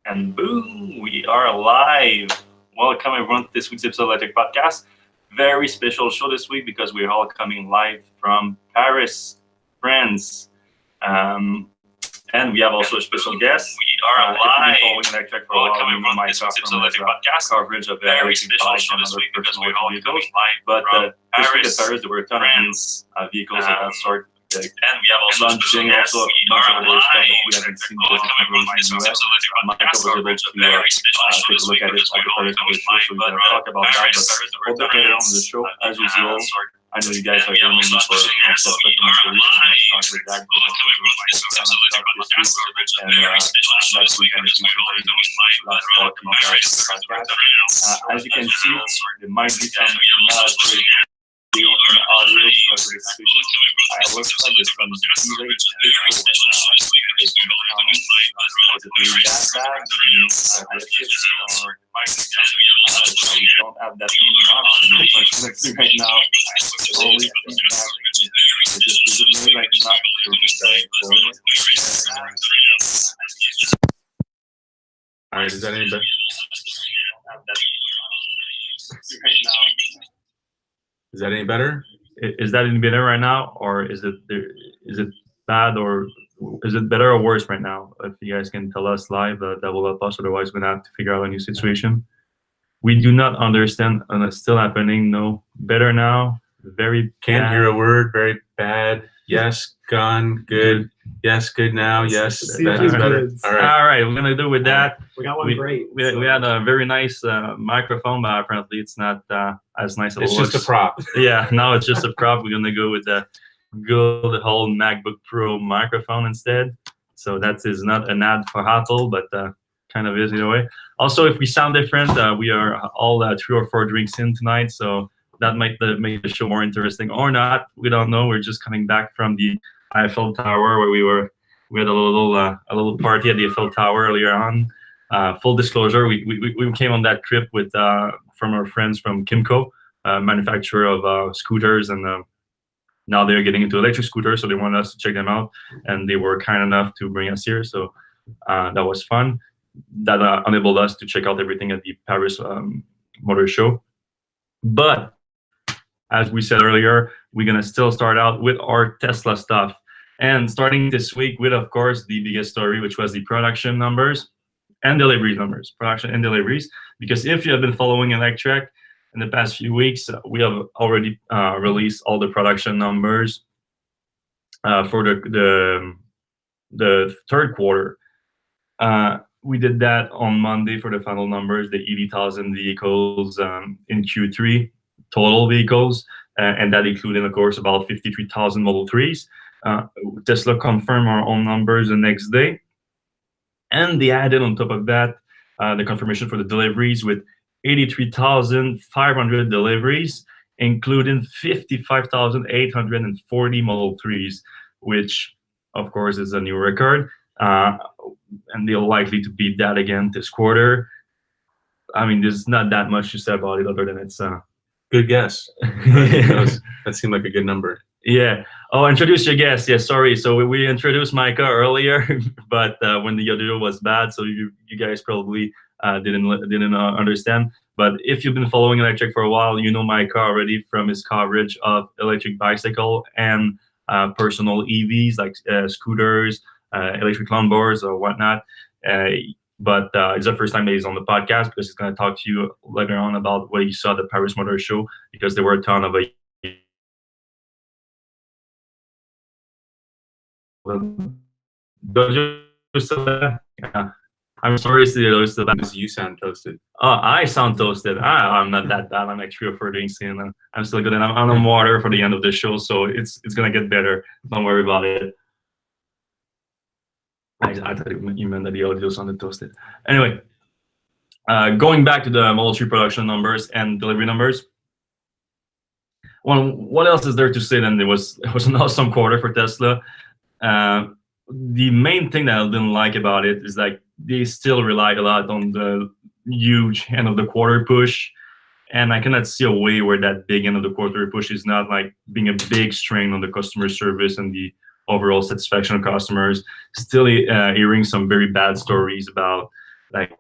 And boom, we are live. Welcome everyone to this week's episode of Electrek Podcast. Very special show this week because we're all coming live from Paris, France. And we have also a special guest. We are live. Following Electrek for a while, you know my podcast coverage of very special show this week because we're all coming live. But this week at Paris, there were a ton of vehicles of that sort. And we have also launching also a bunch of other stuff that we haven't seen before in the US. Michael was able to take a look at it at the Paris Motor Show, so we're going to talk about that. But a little bit later on in the show, as usual, I know you guys are going to for stuff like the start with that. And that's week and last talk podcast. As you can see, there might be some not great video and audio because of the situation. I looks like there's some delayed pixel right now. There's some comments. Is it really that bad? Or we don't have that many options unfortunately right now. Only feedback. Is it really like not Alright, is that any better? Is that any better? Is that any better right now, or is it bad, or is it better or worse right now? If you guys can tell us live, that will help us. Otherwise, we're gonna have to figure out a new situation. We do not understand, and it's still happening. No, better now. Very Can't bad. hear a word. Very bad. Yes, gone. Good. Yes, good now. Yes, that is better. All right. All right, we're gonna do with that. We got one great. We had a very nice microphone, but apparently it's not as nice as It's it looks. just a prop. Yeah, now it's just a prop. We're gonna go with the good old MacBook Pro microphone instead. So that is not an ad for Apple, but kind of is either way. Also, if we sound different, we are all 3 or 4 drinks in tonight, so that might make the show more interesting or not. We don't know. We're just coming back from the Eiffel Tower where we had a little party at the Eiffel Tower earlier on. Full disclosure, we came on that trip with from our friends from Kimco, manufacturer of scooters, and now they're getting into electric scooters, so they wanted us to check them out, and they were kind enough to bring us here. So that was fun. That enabled us to check out everything at the Paris Motor Show. But as we said earlier, we're gonna still start out with our Tesla stuff, and starting this week with, of course, the biggest story, which was the production numbers and delivery numbers, production and deliveries. Because if you have been following Electrek in the past few weeks, we have already released all the production numbers for the third quarter. We did that on Monday for the final numbers, the 80,000 vehicles in Q3, total vehicles, and that included, of course, about 53,000 Model 3s. Tesla confirmed our own numbers the next day, and they added on top of that the confirmation for the deliveries with 83,500 deliveries, including 55,840 Model 3s, which, of course, is a new record. And they're likely to beat that again this quarter. I mean, there's not that much to say about it other than it's Good guess. That seemed like a good number. Yeah. Oh, introduce your guest. Yeah, sorry. So we introduced Micah earlier, but when the audio was bad, so you guys probably didn't understand. But if you've been following Electrek for a while, you know Micah already from his coverage of electric bicycle and personal EVs like scooters, electric lawnmowers or whatnot. But it's the first time that he's on the podcast because he's going to talk to you later on about what he saw at the Paris Motor Show, because there were a ton of I'm sorry, You sound toasted. Oh, I sound toasted. I'm not that bad. I'm like 3 or 4 drinks in, and I'm still good. And I'm on water for the end of the show, so it's gonna get better. Don't worry about it. I thought you meant that the audio sounded toasted. Anyway, going back to the Model 3 production numbers and delivery numbers. Well, what else is there to say then? It was an awesome quarter for Tesla. The main thing that I didn't like about it is like they still relied a lot on the huge end of the quarter push, and I cannot see a way where that big end of the quarter push is not like being a big strain on the customer service and the overall satisfaction of customers. Still hearing some very bad stories about like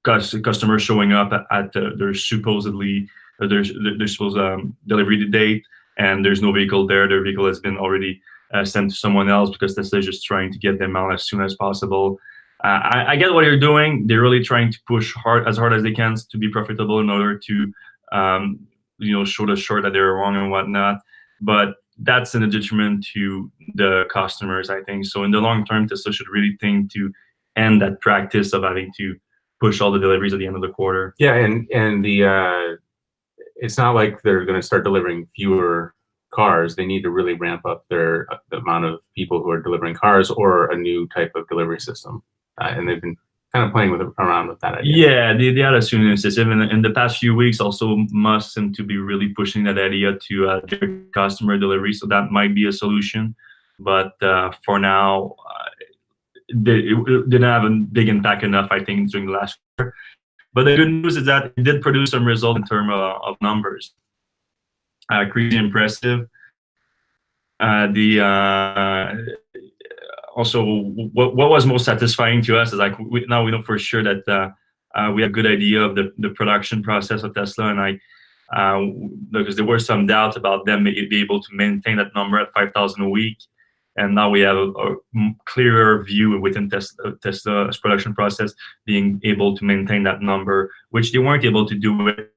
customers showing up at their supposedly their supposed delivery date, and there's no vehicle there. Their vehicle has been already sent to someone else because Tesla is just trying to get them out as soon as possible. I get what they're doing. They're really trying to push hard as they can to be profitable in order to show the short that they're wrong and whatnot. But that's in a detriment to the customers, I think. So in the long term, Tesla should really think to end that practice of having to push all the deliveries at the end of the quarter. Yeah, and the it's not like they're going to start delivering fewer cars. They need to really ramp up the amount of people who are delivering cars or a new type of delivery system. And they've been kind of playing around with that idea. Yeah, they had a student system. In the past few weeks, also Musk seemed to be really pushing that idea to direct customer delivery. So that might be a solution. But for now, it didn't have a big impact enough, I think, during the last quarter. But the good news is that it did produce some result in terms of numbers. Crazy impressive. Also, what was most satisfying to us is like now we know for sure that we have a good idea of the production process of Tesla, and because there were some doubts about them be able to maintain that number at 5,000 a week, and now we have a clearer view within Tesla's production process being able to maintain that number, which they weren't able to do it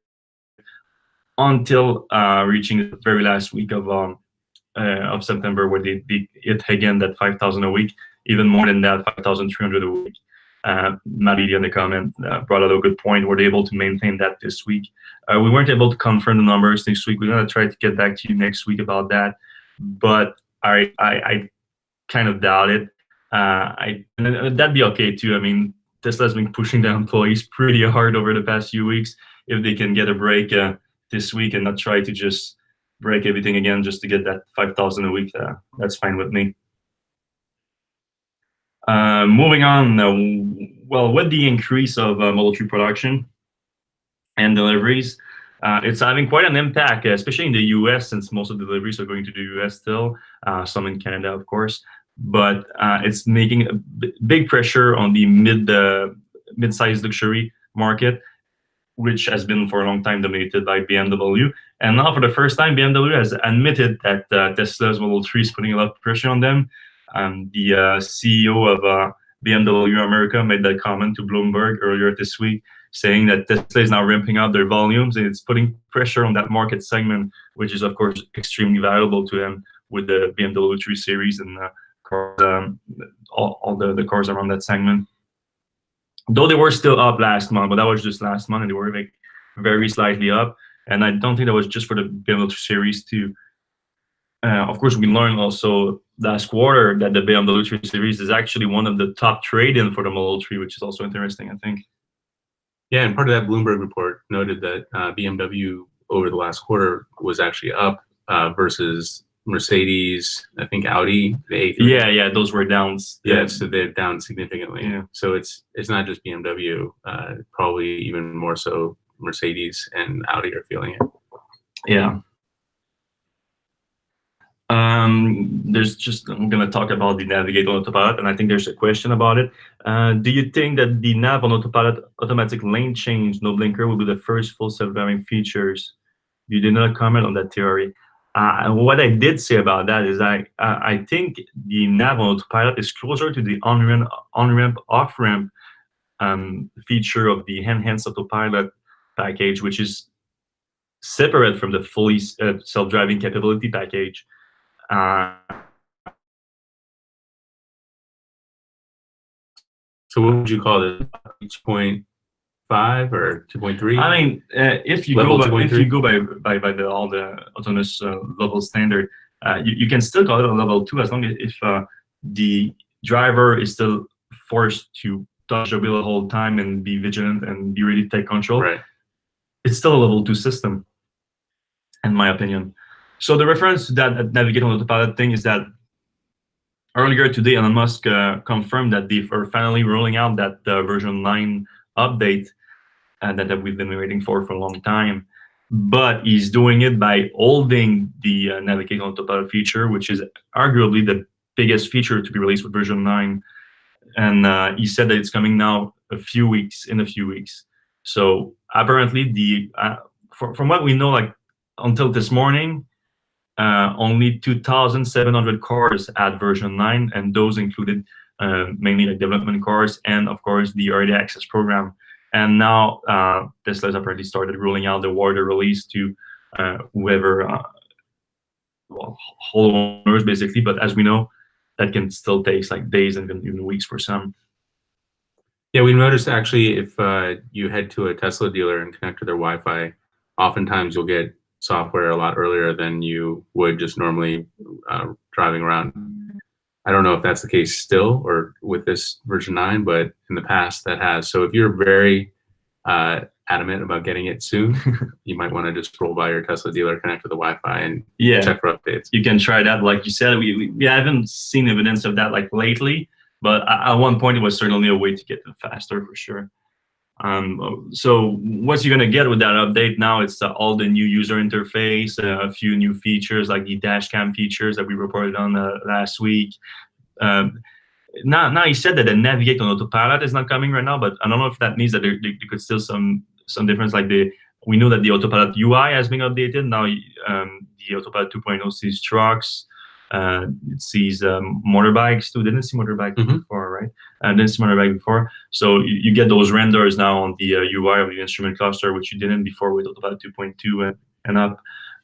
until reaching the very last week of September, where they hit again that 5,000 a week, even more than that, 5,300 a week. Maddie in the comment brought out a good point. We're able to maintain that this week. We weren't able to confirm the numbers this week. We're gonna try to get back to you next week about that, but I kind of doubt it. And that'd be okay too. I mean, Tesla's been pushing their employees pretty hard over the past few weeks. If they can get a break this week and not try to just break everything again just to get that 5,000 a week, that's fine with me. Moving on, well, with the increase of Model 3 production and deliveries, it's having quite an impact, especially in the US, since most of the deliveries are going to the US still, some in Canada, of course. But it's making a big pressure on the mid-sized luxury market, which has been for a long time dominated by BMW. And now, for the first time, BMW has admitted that Tesla's Model 3 is putting a lot of pressure on them. The CEO of BMW America made that comment to Bloomberg earlier this week, saying that Tesla is now ramping up their volumes and it's putting pressure on that market segment, which is, of course, extremely valuable to them with the BMW 3 Series and cars, all the cars around that segment. Though they were still up last month, but that was just last month, and they were like very slightly up. And I don't think that was just for the BMW 3 Series too. Of course, we learned also last quarter that the BMW 3 Series is actually one of the top trade-in for the Model 3, which is also interesting, I think. Yeah, and part of that Bloomberg report noted that BMW over the last quarter was actually up versus Mercedes, I think Audi, the A3. Yeah, those were down. Yeah, so they're down significantly. Yeah. So it's not just BMW, probably even more so Mercedes and Audi are feeling it. Yeah. I'm going to talk about the Navigate on Autopilot, and I think there's a question about it. Do you think that the Nav on Autopilot automatic lane change, no blinker, will be the first full self-driving features? You did not comment on that theory. What I did say about that is I think the Nav on Autopilot is closer to the on-ramp, off-ramp feature of the Enhanced Autopilot package, which is separate from the fully self-driving capability package. So what would you call it? 2.5 or 2.3? I mean, if you go by all the autonomous level standard, you can still call it a level 2 as long as if the driver is still forced to touch the wheel the whole time and be vigilant and be ready to take control. Right. It's still a level 2 system, in my opinion. So the reference to that Navigate on Autopilot thing is that earlier today, Elon Musk confirmed that they are finally rolling out that version 9 update that we've been waiting for a long time. But he's doing it by holding the Navigate on Autopilot feature, which is arguably the biggest feature to be released with version 9. and he said that it's coming now in a few weeks. So apparently, from what we know, like until this morning, only 2,700 cars had version 9, and those included mainly like development cars and, of course, the early access program. And now Tesla's apparently started rolling out the wider release to whoever, whole owners basically. But as we know, that can still take like days and even weeks for some. Yeah, we noticed actually if you head to a Tesla dealer and connect to their Wi-Fi, oftentimes you'll get software a lot earlier than you would just normally driving around. I don't know if that's the case still or with this version 9, but in the past that has. So if you're very adamant about getting it soon, you might want to just roll by your Tesla dealer, connect to the Wi-Fi, and check for updates. You can try that. Like you said, we haven't seen evidence of that like lately, but at one point it was certainly a way to get them faster for sure. So what you're gonna get with that update now, it's all the new user interface, a few new features like the dash cam features that we reported on last week. Now he said that the navigate on autopilot is not coming right now, but I don't know if that means that there could still some difference. Like we know that the autopilot UI has been updated now. The autopilot 2.0 sees trucks. It sees motorbikes too. Didn't see motorbike before, right? Didn't see motorbike before. So you get those renders now on the UI of the instrument cluster, which you didn't before with autopilot 2.2 and up.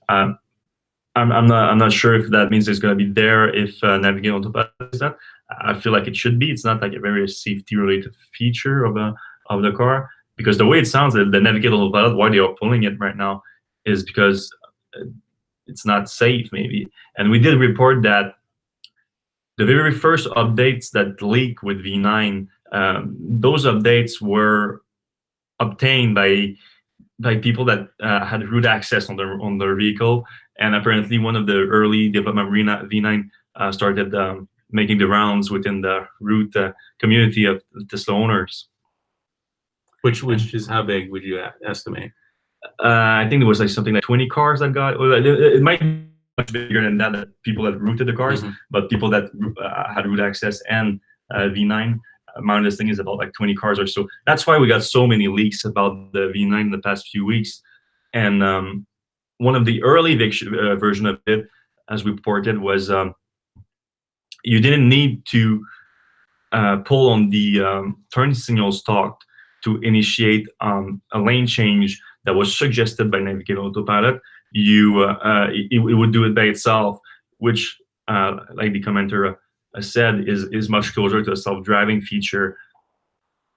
I'm not sure if that means it's going to be there if navigate on autopilot is that. I feel like it should be. It's not like a very safety related feature of the car, because the way it sounds, the navigate on autopilot, why they are pulling it right now is because it's not safe, maybe. And we did report that the very first updates that leaked with V9, those updates were obtained by people that had root access on their vehicle, and apparently one of the early development V9 started making the rounds within the root community of Tesla owners. Which is how big would you estimate? I think it was like something like 20 cars that got. It might be much bigger than that. People that rooted the cars, but people that had root access and V9. My understanding is about like 20 cars or so. That's why we got so many leaks about the V9 in the past few weeks. And one of the early version of it, as we reported, was you didn't need to pull on the turn signal stalk to initiate a lane change that was suggested by Navigate Autopilot. It would do it by itself, which, like the commenter said, is much closer to a self-driving feature.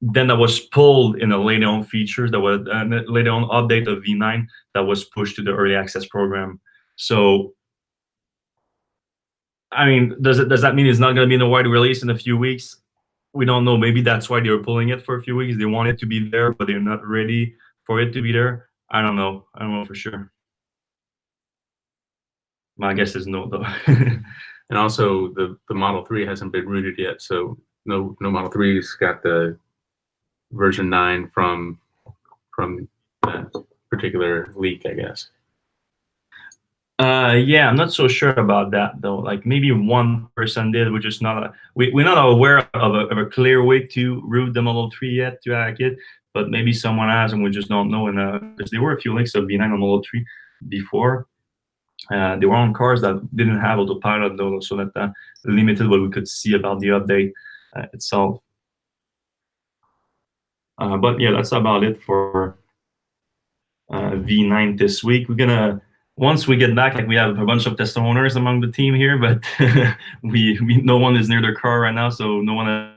Then that was pulled in a later on feature that was later on update of V9 that was pushed to the early access program. So, I mean, does that mean it's not going to be in a wide release in a few weeks? We don't know. Maybe that's why they were pulling it for a few weeks. They want it to be there, but they're not ready for it to be there. I don't know. I don't know for sure. My guess is no, though. And also, the Model 3 hasn't been rooted yet, so no Model 3's got the version 9 from that particular leak, I guess. Yeah, I'm not so sure about that though. Like maybe one person did, which is not we're not aware of a clear way to root the Model 3 yet to hack it, but maybe someone has and we just don't know. And because there were a few links of V9 on Model 3 before. They were on cars that didn't have autopilot though, so that limited what we could see about the update itself. But yeah, that's about it for V9 this week. We're gonna, once we get back, like we have a bunch of Tesla owners among the team here, but we no one is near their car right now, so no one.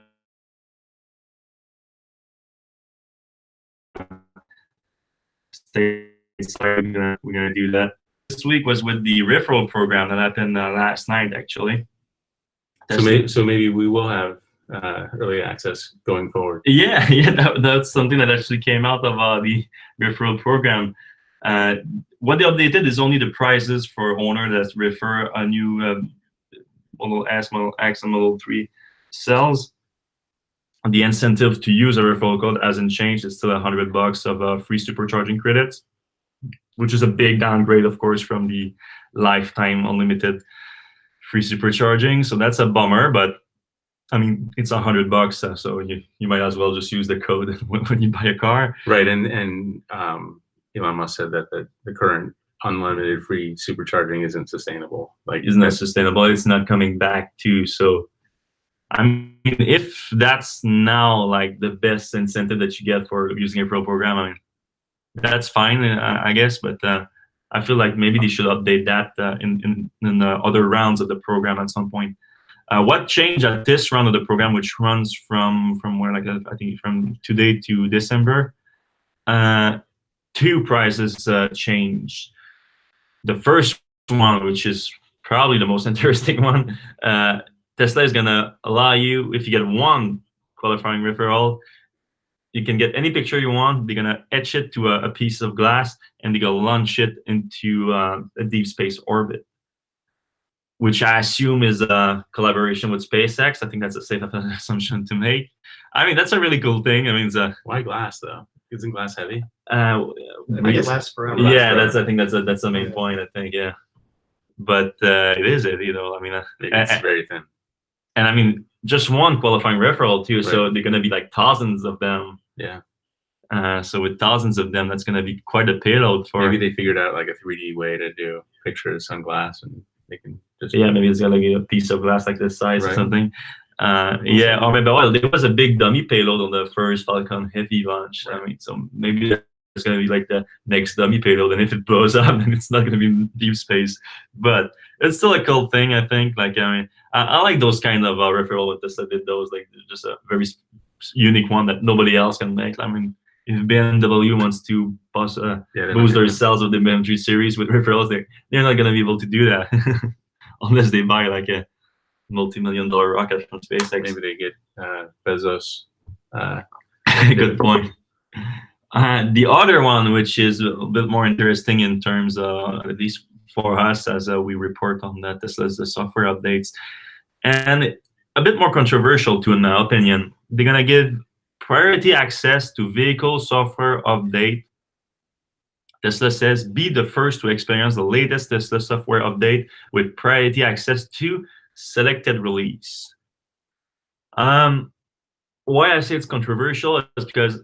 Stay inside. We're gonna do that. This week was with the referral program that happened last night, actually. So maybe we will have early access going forward. Yeah, that's something that actually came out of the referral program. What they updated is only the prices for owner that refer a new Model S, Model X, and Model 3 cells. The incentive to use a referral code hasn't changed. It's still $100 of free supercharging credits, which is a big downgrade, of course, from the lifetime unlimited free supercharging. So that's a bummer, but I mean, it's $100, so you might as well just use the code when you buy a car. Right, and Elon Musk said that the current unlimited free supercharging isn't sustainable. Like, Isn't that sustainable? It's not coming back too. So, I mean, if that's now like the best incentive that you get for using a pro program, I mean, that's fine, I guess. But I feel like maybe they should update that in the other rounds of the program at some point. What changed at this round of the program, which runs from where, like, I think from today to December, two prices changed. The first one, which is probably the most interesting one, Tesla is gonna allow you, if you get one qualifying referral, you can get any picture you want. They're gonna etch it to a piece of glass, and they're gonna launch it into a deep space orbit, which I assume is a collaboration with SpaceX. I think that's a safe assumption to make. I mean, that's a really cool thing. I mean, it's a why glass though? Isn't glass heavy? It lasts forever. Yeah, I think that's the main point. I think, yeah, but it is heavy, though. I mean, It's very thin. and I mean, just one qualifying referral too. Right. So they're gonna be like thousands of them. Yeah. So with thousands of them, that's gonna be quite a payload for. Maybe they figured out like a 3D way to do pictures on glass, and they can just Maybe it's got like a piece of glass like this size or Right. something. Or maybe there was a big dummy payload on the first Falcon Heavy launch. Right. I mean, so maybe there's gonna be like the next dummy payload, and if it blows up, then it's not gonna be in deep space. But it's still a cool thing, I think. Like, I mean, I like those kind of referral with Tesla did those, like just a very unique one that nobody else can make. I mean, if BMW wants to boost their sales of the BMW series with referrals, they're not gonna be able to do that unless they buy like a multi-million-dollar rocket from SpaceX. Maybe they get Bezos. Good point. The other one, which is a bit more interesting in terms of, at least for us, as we report on that, Tesla's the software updates, and a bit more controversial too, in my opinion. They're gonna give priority access to vehicle software update. Tesla says, be the first to experience the latest Tesla software update with priority access to selected release. Why I say it's controversial is because,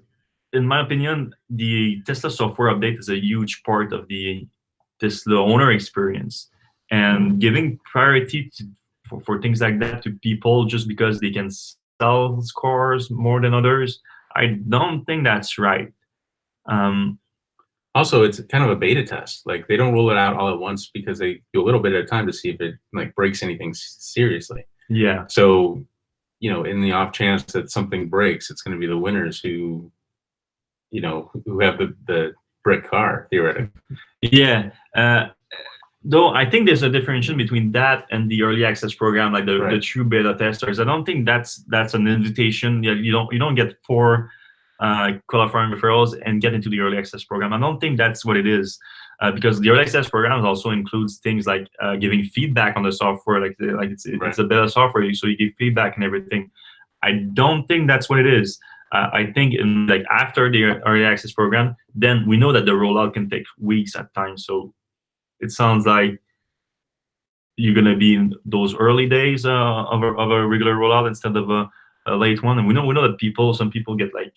in my opinion, the Tesla software update is a huge part of the Tesla owner experience, and giving priority for things like that to people just because they can sell cars more than others, I don't think that's right. Also, it's kind of a beta test. Like, they don't roll it out all at once because they do a little bit at a time to see if it like breaks anything seriously. Yeah. So, in the off chance that something breaks, it's going to be the winners who have the brick car, theoretically. Yeah. Though I think there's a differentiation between that and the early access program, like the true beta testers. I don't think that's an invitation. Yeah, you don't get 4 qualifying referrals and get into the early access program. I don't think that's what it is, because the early access program also includes things like giving feedback on the software, like it's a beta software, so you give feedback and everything. I don't think that's what it is. I think after the early access program, then we know that the rollout can take weeks at times. So it sounds like you're gonna be in those early days of a regular rollout instead of a late one. And we know that some people get like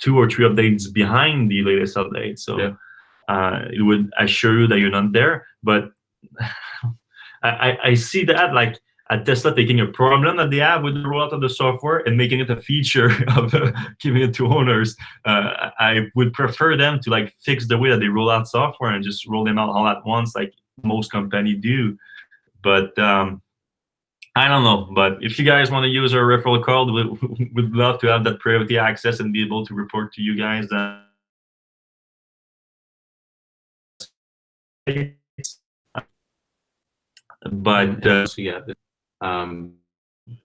2 or 3 updates behind the latest update. So it would assure you that you're not there. But I see that like at Tesla taking a problem that they have with the rollout of the software and making it a feature of giving it to owners. I would prefer them to like fix the way that they roll out software and just roll them out all at once, like most companies do. But I don't know. But if you guys want to use our referral code, we'd love to have that priority access and be able to report to you guys. But so yeah,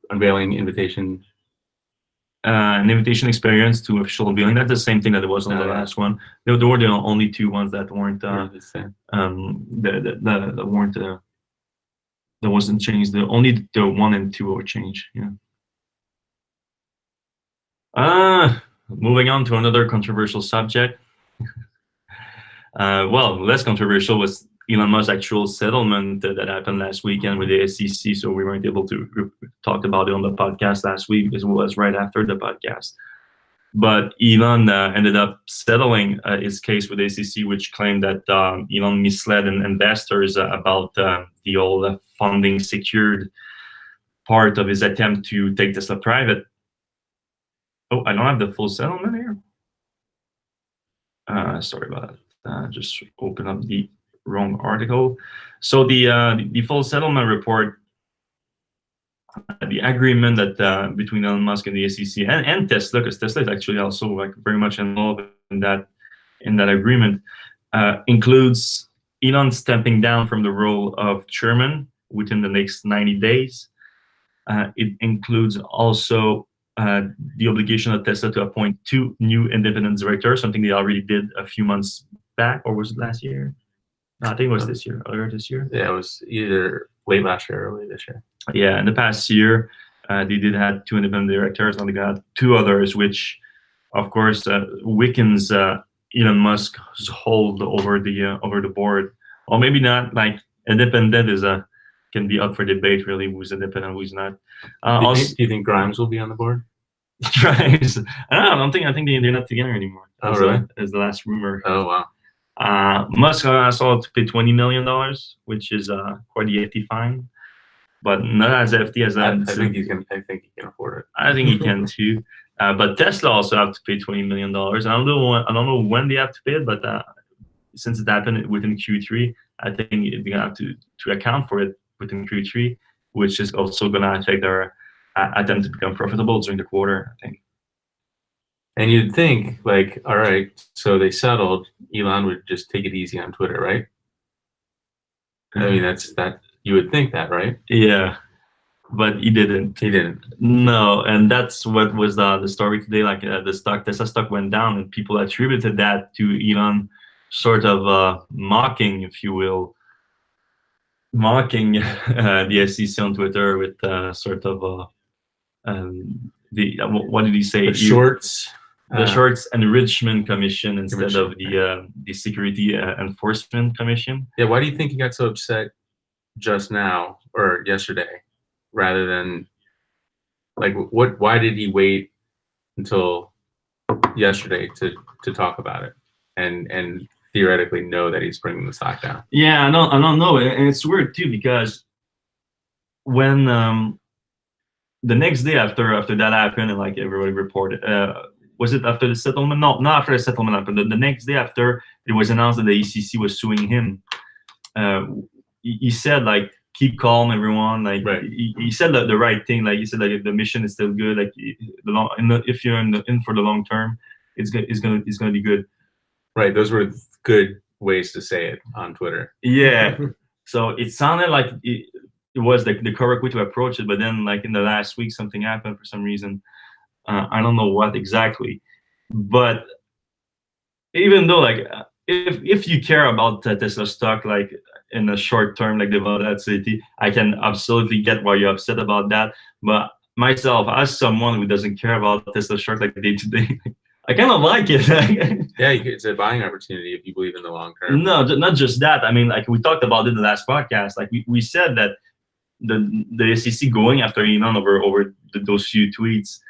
unveiling invitation. An invitation experience to official unveiling. That's the same thing that it was on the last one. There were the only 2 ones that weren't that weren't that wasn't changed. Only the 1 and 2 were changed. Yeah. Moving on to another controversial subject. Well, less controversial was Elon Musk's actual settlement that happened last weekend with the SEC, so we weren't able to talk about it on the podcast last week because it was right after the podcast. But Elon ended up settling his case with the SEC, which claimed that Elon misled investors about the old funding secured part of his attempt to take Tesla private. Oh, I don't have the full settlement here. Sorry about that. Just open up the wrong article. So the full settlement report, the agreement that between Elon Musk and the SEC and Tesla, because Tesla is actually also like very much involved in that agreement, includes Elon stepping down from the role of chairman within the next 90 days. It includes also the obligation of Tesla to appoint 2 new independent directors, something they already did a few months back, or was it last year? No, I think it was this year, earlier this year. Yeah, it was either late last year or early this year. Yeah, in the past year, they did have 2 independent directors, and they got 2 others, which, of course, weakens Elon Musk's hold over the board. Or maybe not. Like independent can be up for debate, really. Who's independent, who's not. Do you think Grimes will be on the board? Grimes, I don't think. I think they're not together anymore. Oh, really? Is the last rumor. Oh, wow. Musk saw to pay $20 million, which is quite a hefty fine, but not as hefty as that. I think he can afford it. I think he can too. But Tesla also have to pay $20 million. I don't know when they have to pay it, but since it happened within Q3, I think they're gonna have to account for it within Q3, which is also gonna affect their attempt to become profitable during the quarter, I think. And you'd think, like, all right, so they settled. Elon would just take it easy on Twitter, right? I mean, that you would think that, right? Yeah, but he didn't. He didn't. No, and that's what was the story today. Like the Tesla stock went down, and people attributed that to Elon sort of mocking, if you will, the SEC on Twitter with sort of what did he say? The shorts. The Shorts Enrichment Commission instead of the Security Enforcement Commission. Yeah, why do you think he got so upset just now or yesterday, rather than like what? Why did he wait until yesterday to talk about it and theoretically know that he's bringing the stock down? Yeah, I don't know, and it's weird too because when the next day after that happened and like everybody reported. Was it after the settlement? No, not after the settlement happened. The next day after it was announced that the ECC was suing him, he said like, "Keep calm, everyone." Like right. he said the right thing. Like he said like the mission is still good. Like if you're in for the long term, it's gonna be good. Right. Those were good ways to say it on Twitter. Yeah. So it sounded like it was the correct way to approach it, but then like in the last week something happened for some reason. I don't know what exactly, but even though like if you care about Tesla stock like in the short term, like the volatility, I can absolutely get why you're upset about that. But myself, as someone who doesn't care about Tesla stock like day to day, I kind of like it. Yeah, it's a buying opportunity if you believe in the long term. No, not just that. I mean, like we talked about it in the last podcast. Like we said that the SEC going after Elon over those few tweets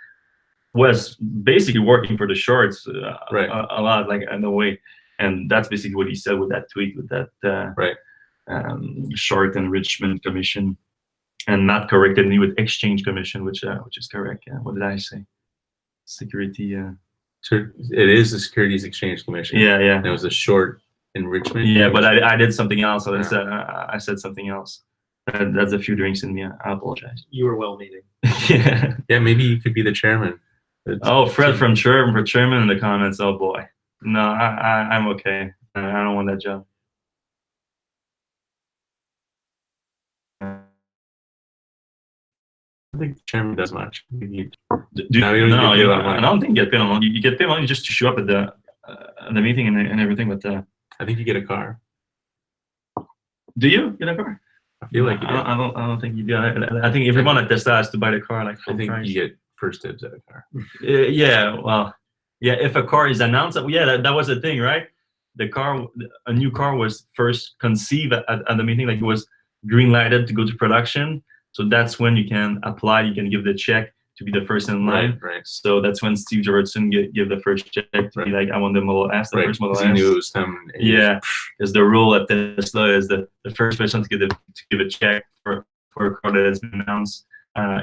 was basically working for the shorts right. a lot, like in a way, and that's basically what he said with that tweet, with that right. Short Enrichment Commission, and not corrected me with Exchange Commission, which is correct. What did I say? Security. So it is the Securities Exchange Commission. Yeah. And it was a short enrichment. Yeah, but I did something else. So I said something else. That's a few drinks in me. I apologize. You were well meaning. Yeah, maybe you could be the chairman. Fred from chairman in the comments. Oh boy, no, I'm okay. I don't want that job. I don't think the chairman does much. I don't think you get paid on. You get paid money just to show up at the meeting and everything. But I think you get a car. Do you get a car? I feel like you do. I don't think you do. I think everyone at Tesla has to buy the car. Like I think you get first dibs at a car. Yeah, well, yeah. If a car is announced, that was the thing, right? a new car was first conceived at the meeting, like it was green lighted to go to production. So that's when you can apply, you can give the check to be the first in line. Right. So that's when Steve Jobson give the first check to be like, I want the Model S, the first Model S. He knew it was coming. Yeah, because the rule at Tesla is the first person to give a check for a car that has been announced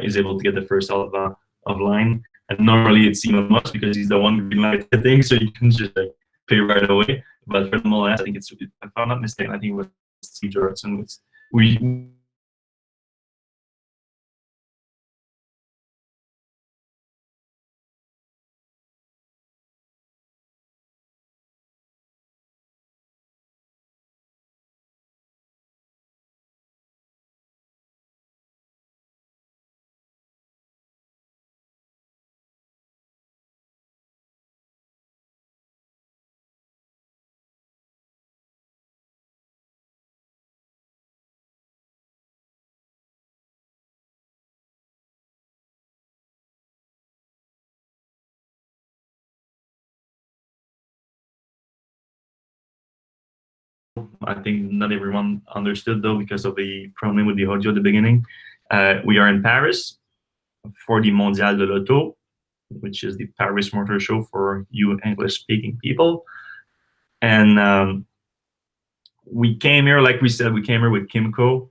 is able to get the first out of line. And normally it's Elon Musk because he's the one green light the thing, so you can just like pay right away. But for the Model S, I think if I'm not mistaken, I think it was Steve Jobson. We I think not everyone understood though because of the problem with the audio at the beginning. We are in Paris for the Mondial de l'Auto, which is the Paris Motor Show for you English-speaking people. And we came here, like we said, we came here with Kimco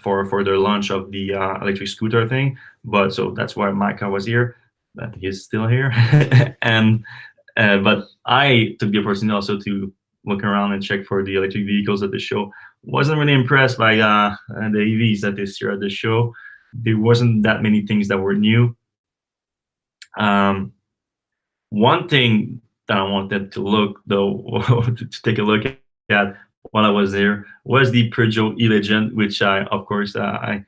for their launch of the electric scooter thing. But so that's why Micah was here, but he's still here. And but I took the opportunity also to look around and check for the electric vehicles at the show. Wasn't really impressed by the EVs that this year at the show. There wasn't that many things that were new. One thing that I wanted to look though, to take a look at while I was there, was the Peugeot E-Legend, which of course I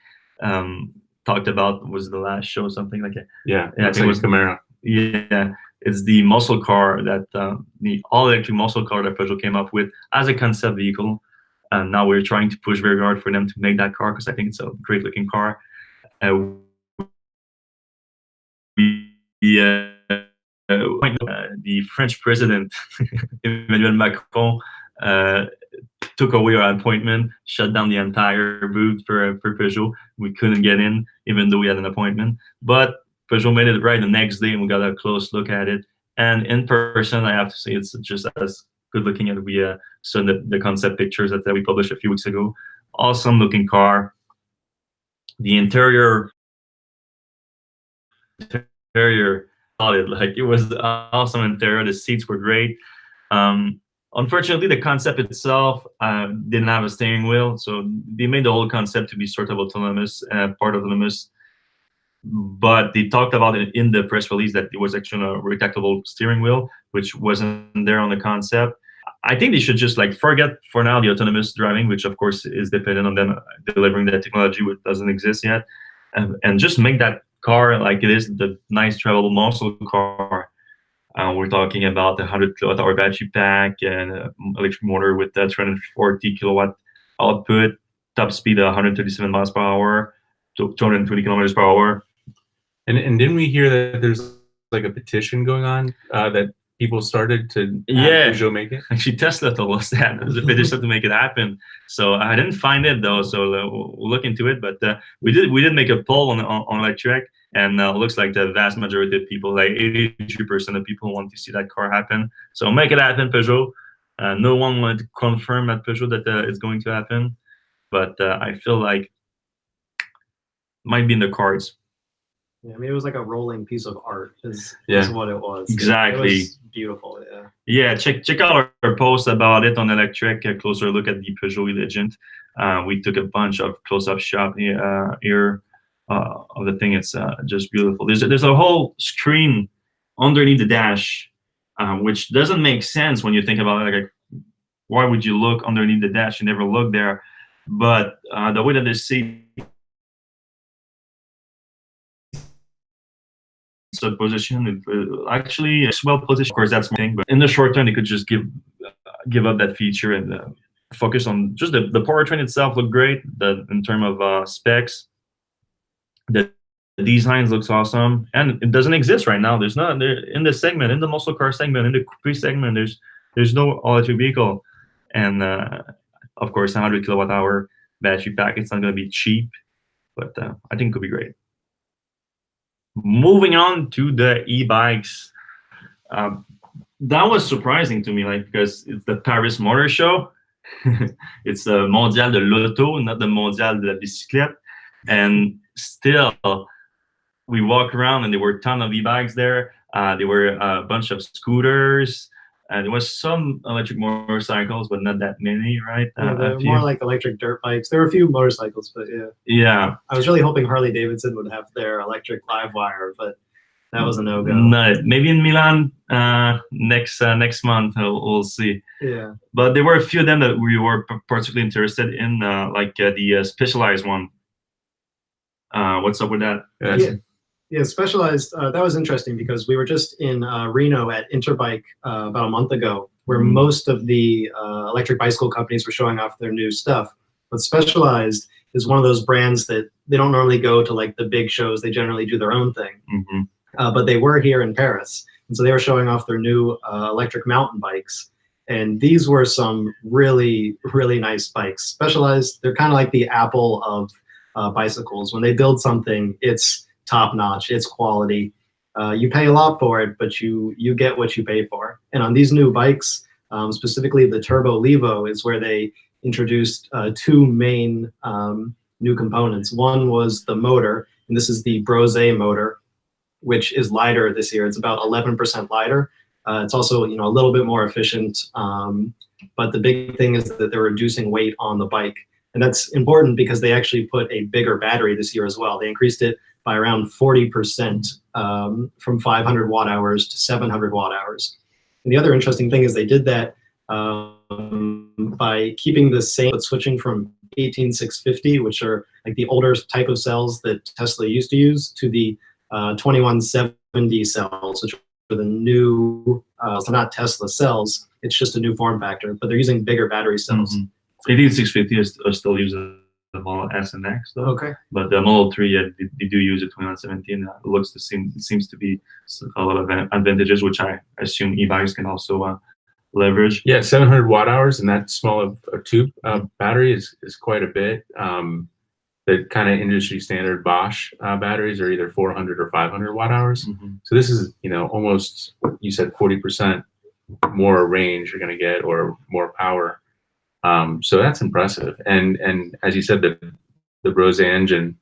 talked about. Was the last show something like it? Yeah, I think it was Camaro. Yeah, it's the muscle car that the all-electric muscle car that Peugeot came up with as a concept vehicle, and now we're trying to push very hard for them to make that car because I think it's a great-looking car. The French president Emmanuel Macron took away our appointment, shut down the entire booth for Peugeot. We couldn't get in, even though we had an appointment. But Peugeot made it right the next day, and we got a close look at it. And in person, I have to say, it's just as good looking as we saw in the concept pictures that we published a few weeks ago. Awesome looking car. The interior, solid. Like it was awesome interior. The seats were great. Unfortunately, the concept itself didn't have a steering wheel, so they made the whole concept to be sort of autonomous, part autonomous. But they talked about it in the press release that it was actually a retractable steering wheel, which wasn't there on the concept. I think they should just like forget for now the autonomous driving, which of course is dependent on them delivering the technology which doesn't exist yet, and just make that car like it is, the nice travelable muscle car. We're talking about a 100 kilowatt-hour battery pack and electric motor with a 340 kilowatt output, top speed 137 miles per hour, 220 kilometers per hour. And didn't we hear that there's like a petition going on that people started to have Peugeot make it? Actually, Tesla told us that there's a petition to make it happen. So I didn't find it though, so we'll look into it. But we did make a poll on Electrek, and looks like the vast majority of people, like 83% of people, want to see that car happen. So make it happen, Peugeot. No one wanted to confirm at Peugeot that it's going to happen, but I feel like it might be in the cards. Yeah, I mean, it was like a rolling piece of art is what it was. Exactly. It was beautiful, yeah. Yeah, check out our post about it on Electrek, a closer look at the Peugeot E-Legend. We took a bunch of close-up shot here of the thing. It's just beautiful. There's a whole screen underneath the dash, which doesn't make sense when you think about it. Like, why would you look underneath the dash? You never look there. But the way that they see position, actually it's well positioned. Of course, that's one thing, but in the short term, they could just give up that feature and focus on just the powertrain itself. Look great. In terms of specs, the design looks awesome, and it doesn't exist right now. There's not there in the segment, in the muscle car segment, in the coupe segment. there's no all-electric vehicle, and of course, 100 kilowatt-hour battery pack. It's not going to be cheap, but I think it could be great. Moving on to the e-bikes. That was surprising to me, like, because it's the Paris Motor Show. It's the Mondial de l'Auto, not the Mondial de la Bicyclette. And still, we walk around and there were a ton of e-bikes there. There were a bunch of scooters. There was some electric motorcycles, but not that many, right? Yeah, they're more like electric dirt bikes. There were a few motorcycles, but yeah. Yeah. I was really hoping Harley Davidson would have their electric live wire, but that was a no-go. No, maybe in Milan next month, we'll see. Yeah. But there were a few of them that we were particularly interested in, like the Specialized one. What's up with that? Yeah, Specialized, that was interesting because we were just in Reno at Interbike about a month ago, where most of the electric bicycle companies were showing off their new stuff. But Specialized is one of those brands that they don't normally go to like the big shows. They generally do their own thing. But they were here in Paris. And so they were showing off their new electric mountain bikes. And these were some really, really nice bikes. Specialized, they're kind of like the Apple of bicycles. When they build something, it's top notch, it's quality. You pay a lot for it, but you get what you pay for. And on these new bikes, specifically the Turbo Levo, is where they introduced two main new components. One was the motor, and this is the Brose motor, which is lighter this year. It's about 11% lighter. It's also, a little bit more efficient. But the big thing is that they're reducing weight on the bike. And that's important because they actually put a bigger battery this year as well. They increased it by around 40% from 500 watt hours to 700 watt hours. And the other interesting thing is they did that by keeping the same, but switching from 18650, which are like the older type of cells that Tesla used to use, to the 2170 cells, which are the new, so not Tesla cells, it's just a new form factor, but they're using bigger battery cells. 18650 are still using the Model S and X, though. Okay. But the Model 3, they do use it 2117. It looks the same. It seems to be a lot of advantages, which I assume e-bikes can also leverage. Yeah, 700 watt hours, and that small of a tube battery is quite a bit. The kind of industry standard Bosch batteries are either 400 or 500 watt hours. So this is, almost, you said 40% more range you're going to get, or more power. So that's impressive. And as you said, the Brose engine,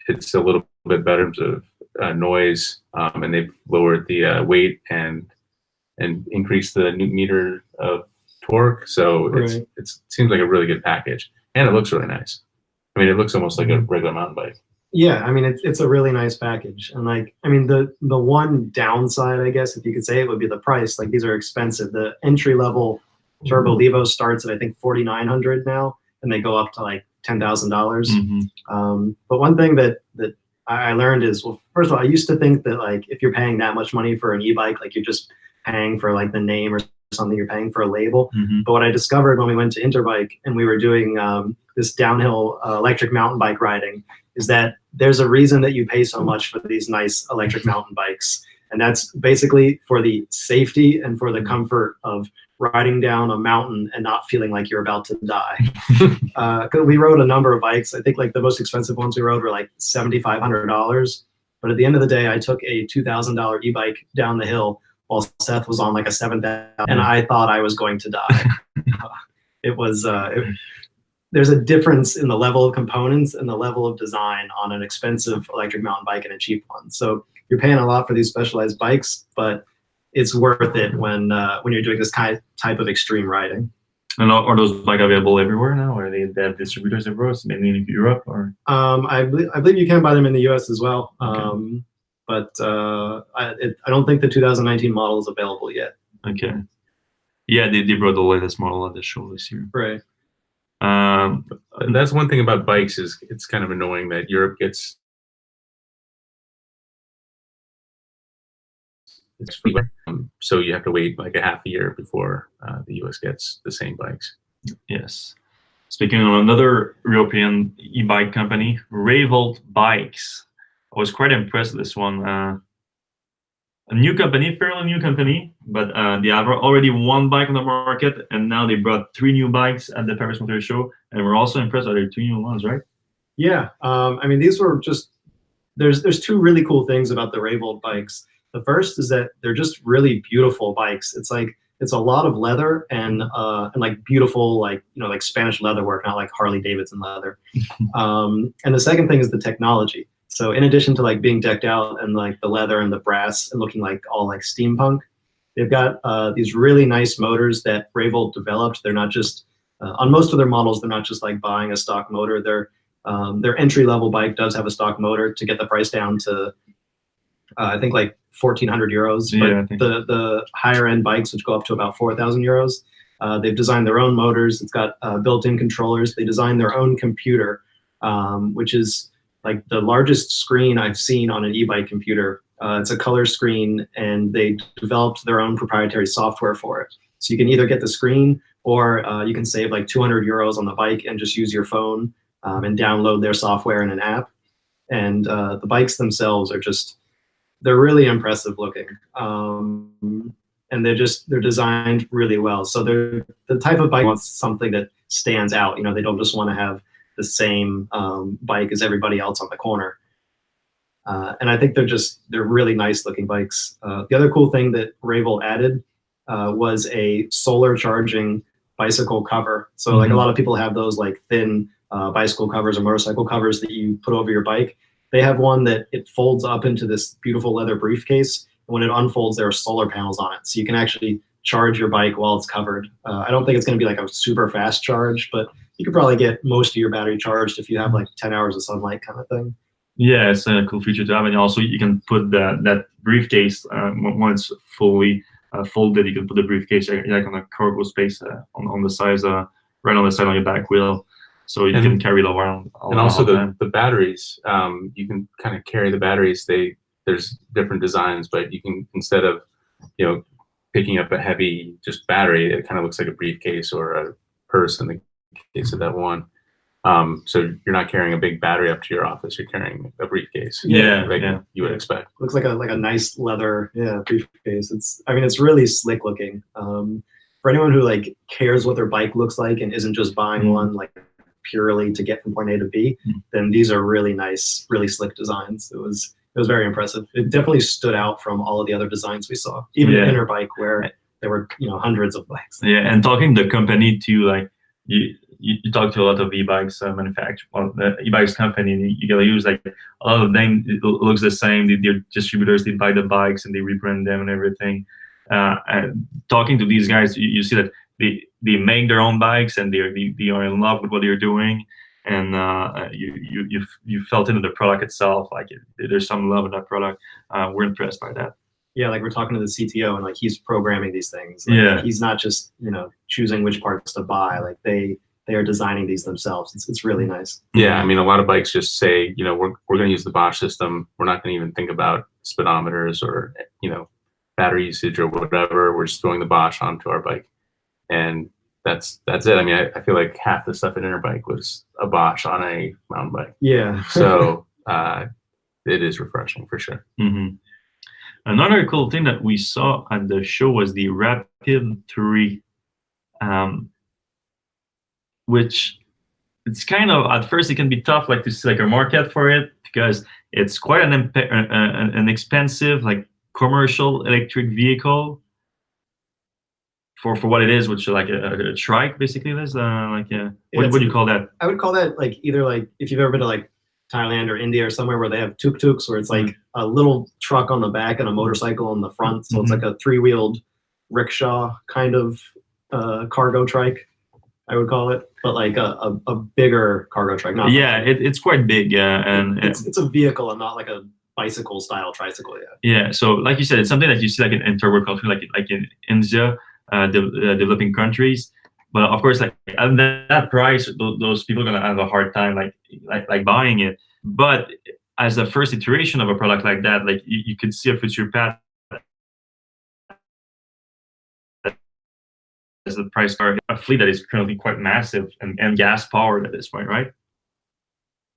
it's a little bit better in terms of noise, and they've lowered the weight and increased the newton meter of torque. So it seems like a really good package, and it looks really nice. I mean, it looks almost like a regular mountain bike. Yeah, I mean, it's a really nice package. And the one downside, I guess, if you could say it, would be the price. Like, these are expensive. The entry level Turbo Levo starts at, I think, $4,900 now, and they go up to like $10,000. But one thing that I learned is, well, first of all, I used to think that like if you're paying that much money for an e-bike, like you're just paying for like the name or something, you're paying for a label. But what I discovered when we went to Interbike and we were doing this downhill electric mountain bike riding is that there's a reason that you pay so much for these nice electric mountain bikes. And that's basically for the safety and for the comfort of riding down a mountain and not feeling like you're about to die. We rode a number of bikes. I think like the most expensive ones we rode were like $7,500. But at the end of the day, I took a $2,000 e-bike down the hill while Seth was on like a $7,000, and I thought I was going to die. There's a difference in the level of components and the level of design on an expensive electric mountain bike and a cheap one. So you're paying a lot for these Specialized bikes, but it's worth it when you're doing this type of extreme riding. And are those bikes available everywhere now? Or they have distributors everywhere, mainly in Europe? Or I believe you can buy them in the US as well. Okay. But I don't think the 2019 model is available yet. Okay. Yeah, they brought the latest model at the show this year. Right. And that's one thing about bikes, is it's kind of annoying that Europe gets it's free, so you have to wait like a half a year before the US gets the same bikes. Yes. Speaking of another European e-bike company, Revolt Bikes. I was quite impressed with this one. a new company, fairly new company, but they have already one bike on the market, and now they brought 3 new bikes at the Paris Motor Show, and we're also impressed by their 2 new ones, right? Yeah, I mean, these were just there's 2 really cool things about the Rayvold bikes. The first is that they're just really beautiful bikes. It's a lot of leather and like beautiful, like, you know, like Spanish leather work, not like Harley Davidson leather. And the second thing is the technology. So in addition to like being decked out and like the leather and the brass and looking like all like steampunk, they've got these really nice motors that Rayvold developed. They're not just on most of their models, they're not just like buying a stock motor. Their entry-level bike does have a stock motor to get the price down to, I think, like 1,400 euros. But the higher-end bikes, which go up to about 4,000 euros, they've designed their own motors. It's got built-in controllers. They designed their own computer, which is like the largest screen I've seen on an e-bike computer. It's a color screen, and they developed their own proprietary software for it. So you can either get the screen, or you can save like 200 euros on the bike and just use your phone and download their software in an app. And the bikes themselves are they're really impressive looking. And they're designed really well. So they're the type of bike wants something that stands out. You know, they don't just want to have the same bike as everybody else on the corner. And I think they're really nice looking bikes. The other cool thing that Rayvold added was a solar charging bicycle cover. So like a lot of people have those like thin bicycle covers or motorcycle covers that you put over your bike. They have one that it folds up into this beautiful leather briefcase. And when it unfolds, there are solar panels on it. So you can actually charge your bike while it's covered. I don't think it's going to be like a super fast charge, but you could probably get most of your battery charged if you have like 10 hours of sunlight kind of thing. Yeah, it's a cool feature to have. And also you can put that briefcase, when it's fully folded, you can put the briefcase like on a cargo space on the sides, right on the side on your back wheel. So you can carry it around. And also the batteries, you can kind of carry the batteries. There's different designs, but you can, instead of, you know, picking up a heavy just battery, it kind of looks like a briefcase or a purse in the case of that one. So you're not carrying a big battery up to your office. You're carrying a briefcase. You would expect. Looks like a nice leather briefcase. It's really slick looking. For anyone who like cares what their bike looks like and isn't just buying one like purely to get from point A to B, then these are really nice, really slick designs. It was very impressive. It definitely stood out from all of the other designs we saw, even the Interbike, where there were, you know, hundreds of bikes. Yeah, and talking to the company too, like you talk to a lot of e-bikes manufacturers, well, the e-bikes company, you gotta use like a lot of them. It looks the same. They're distributors. They buy the bikes and they rebrand them and everything. And talking to these guys, you see that they make their own bikes and they are in love with what they're doing, and you felt into the product itself. Like there's some love in that product. We're impressed by that. Yeah, like we're talking to the CTO and like he's programming these things. Like, he's not just, you know, choosing which parts to buy. Like they are designing these themselves. It's really nice. Yeah, I mean, a lot of bikes just say, you know, we're going to use the Bosch system. We're not going to even think about speedometers or, you know, battery usage or whatever. We're just throwing the Bosch onto our bike, and that's it. I mean, I feel like half the stuff at Interbike was a Bosch on a mountain bike. Yeah. So it is refreshing for sure. Another cool thing that we saw at the show was the Rapid 3, which it's kind of, at first it can be tough like to see like a market for it, because it's quite an expensive like commercial electric vehicle for what it is, which is like a trike basically. Is what do you call that? I would call that like either like if you've ever been to like Thailand or India or somewhere where they have tuk-tuks, where it's like a little truck on the back and a motorcycle on the front. So it's like a 3-wheeled rickshaw kind of cargo trike, I would call it, but like a bigger cargo trike. Not it's quite big. And it's a vehicle and not like a bicycle style tricycle. Yeah. So like you said, it's something that you see like in third world countries, like in India, developing countries. But of course, like at that price, those people are gonna have a hard time like buying it. But as a first iteration of a product like that, like you could see a future path as the price car, a fleet that is currently quite massive and gas powered at this point, right?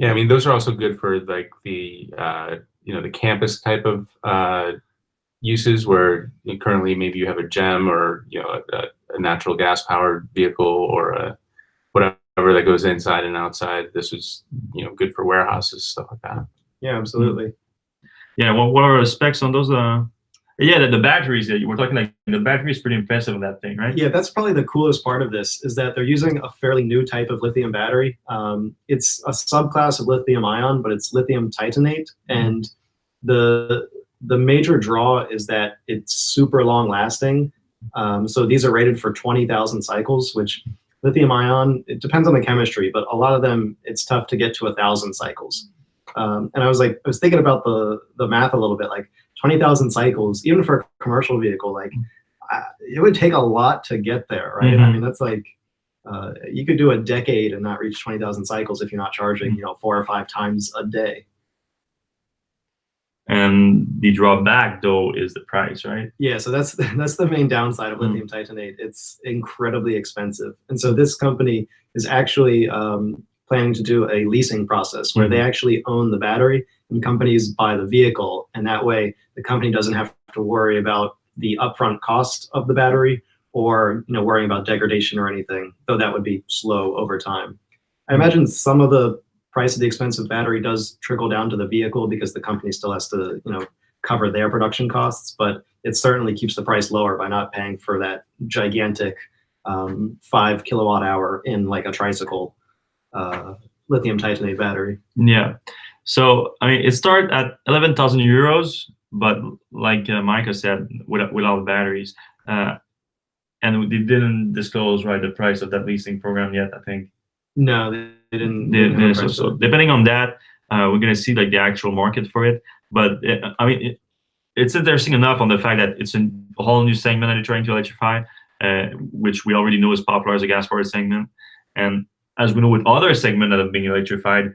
Yeah, I mean, those are also good for like the you know, the campus type of uses where currently maybe you have a GEM or a natural gas powered vehicle or a whatever that goes inside and outside. This is good for warehouses, stuff like that. Yeah, absolutely. Yeah, what are the specs on those? Yeah, the batteries that you were talking, like the battery is pretty impressive on that thing, right? Yeah, that's probably the coolest part of this is that they're using a fairly new type of lithium battery. It's a subclass of lithium ion, but it's lithium titanate, and the major draw is that it's super long lasting. So these are rated for 20,000 cycles, which lithium ion, it depends on the chemistry, but a lot of them it's tough to get to 1,000 cycles. And I was thinking about the math a little bit, like 20,000 cycles, even for a commercial vehicle, like it would take a lot to get there, right? I mean, that's like you could do a decade and not reach 20,000 cycles if you're not charging, 4 or 5 times a day. And the drawback though is the price, right? Yeah, so that's the main downside of lithium titanate. It's incredibly expensive, and so this company is actually planning to do a leasing process where they actually own the battery and companies buy the vehicle, and that way the company doesn't have to worry about the upfront cost of the battery or worrying about degradation or anything, though that would be slow over time. I imagine some of the price of the expensive battery does trickle down to the vehicle because the company still has to cover their production costs, but it certainly keeps the price lower by not paying for that gigantic 5 kilowatt hour in like a tricycle lithium titanate battery. Yeah. So I mean, it started at 11,000 euros, but like Micah said, without batteries, and they didn't disclose the price of that leasing program yet. I think. No, they didn't. So depending on that, we're gonna see like the actual market for it. But I mean, it's interesting enough on the fact that it's a whole new segment that they're trying to electrify, which we already know is popular as a gas-powered segment. And as we know with other segments that have been electrified,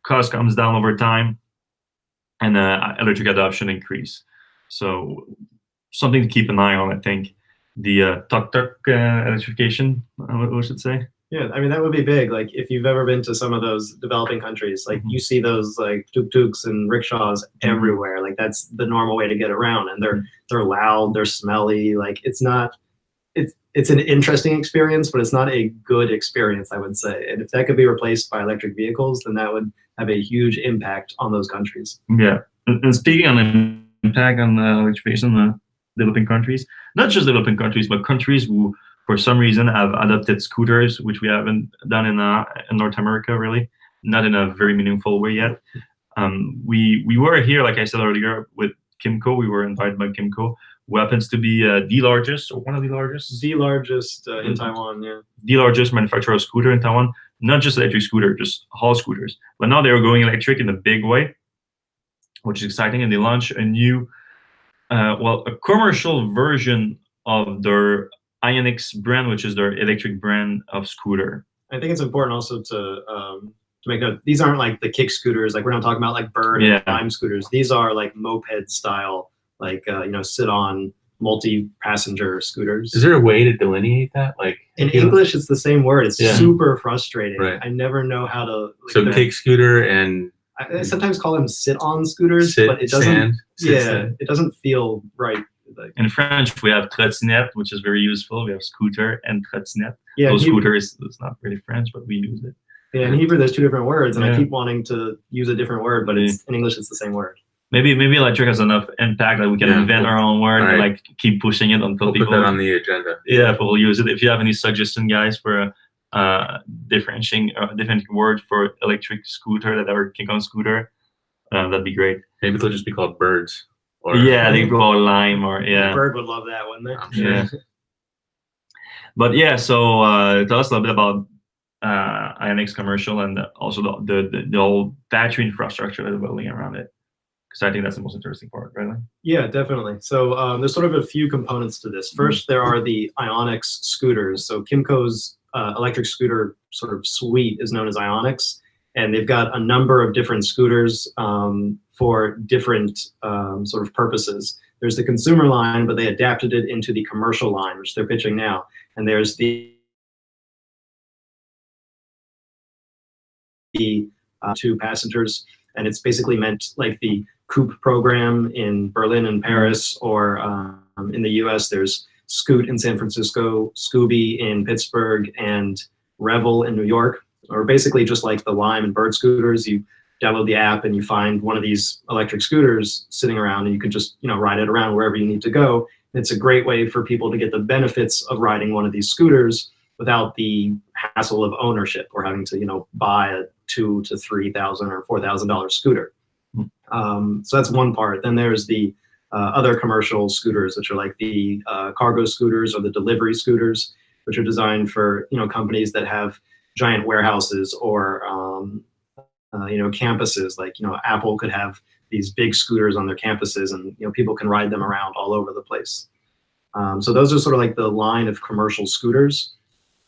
cost comes down over time, and electric adoption increase. So something to keep an eye on, I think. The tuk-tuk electrification, we should say. Yeah, I mean, that would be big. Like if you've ever been to some of those developing countries, like you see those like tuk-tuks and rickshaws everywhere. Like that's the normal way to get around, and they're loud, they're smelly. Like it's an interesting experience, but it's not a good experience, I would say. And if that could be replaced by electric vehicles, then that would have a huge impact on those countries. Yeah, and speaking on the impact on electrification in developing countries, not just developing countries, but countries who for some reason have adopted scooters, which we haven't done in North America, really, not in a very meaningful way yet. We were here, like I said earlier, with Kimco. We were invited by Kimco, who happens to be the largest, or one of the largest? The largest in Taiwan, yeah. The largest manufacturer of scooter in Taiwan, not just electric scooter, just all scooters. But now they're going electric in a big way, which is exciting, and they launched a new, a commercial version of their Ionix brand, which is their electric brand of scooter. I think it's important also to make note, these aren't like the kick scooters. Like we're not talking about like bird and Lime scooters. These are like moped style, like sit on multi-passenger scooters. Is there a way to delineate that? Like in English, it's the same word. It's super frustrating. Right. I never know how to. Like, so kick scooter and. I sometimes call them sit-on scooters, but it doesn't. It doesn't feel right. Like, in French, we have trottinette, which is very useful. We have scooter and trottinette. Yeah, those scooters, it's not really French, but we use it. Yeah, in Hebrew, there's 2 different words, and I keep wanting to use a different word, but it's in English, it's the same word. Maybe Electrek has enough impact that we can invent our own word and like keep pushing it until people. Put that on the agenda. Yeah, we'll use it. If you have any suggestion, guys, for differentiating different word for electric scooter that are kick-on scooter, that'd be great. Maybe they'll just be called birds. Or, they go Lime or Bird would love that, wouldn't they? Yeah. But yeah, so tell us a little bit about Ionix commercial and also the whole battery infrastructure that's building around it, because I think that's the most interesting part, right? Yeah, definitely. So there's sort of a few components to this. First, there are the Ionix scooters. So Kimco's electric scooter sort of suite is known as Ionix, and they've got a number of different scooters for different sort of purposes. There's the consumer line, but they adapted it into the commercial line, which they're pitching now. And there's the 2 passengers, and it's basically meant like the Coupe program in Berlin and Paris, or in the US, there's Scoot in San Francisco, Scooby in Pittsburgh, and Revel in New York, or basically just like the Lime and Bird scooters. You download the app and you find one of these electric scooters sitting around, and you can just ride it around wherever you need to go. It's a great way for people to get the benefits of riding one of these scooters without the hassle of ownership or having to buy a $2,000 to $3,000 or $4,000 scooter. So that's one part. Then there's the other commercial scooters, which are like the cargo scooters or the delivery scooters, which are designed for companies that have giant warehouses or campuses. Like Apple could have these big scooters on their campuses, and people can ride them around all over the place. So those are sort of like the line of commercial scooters.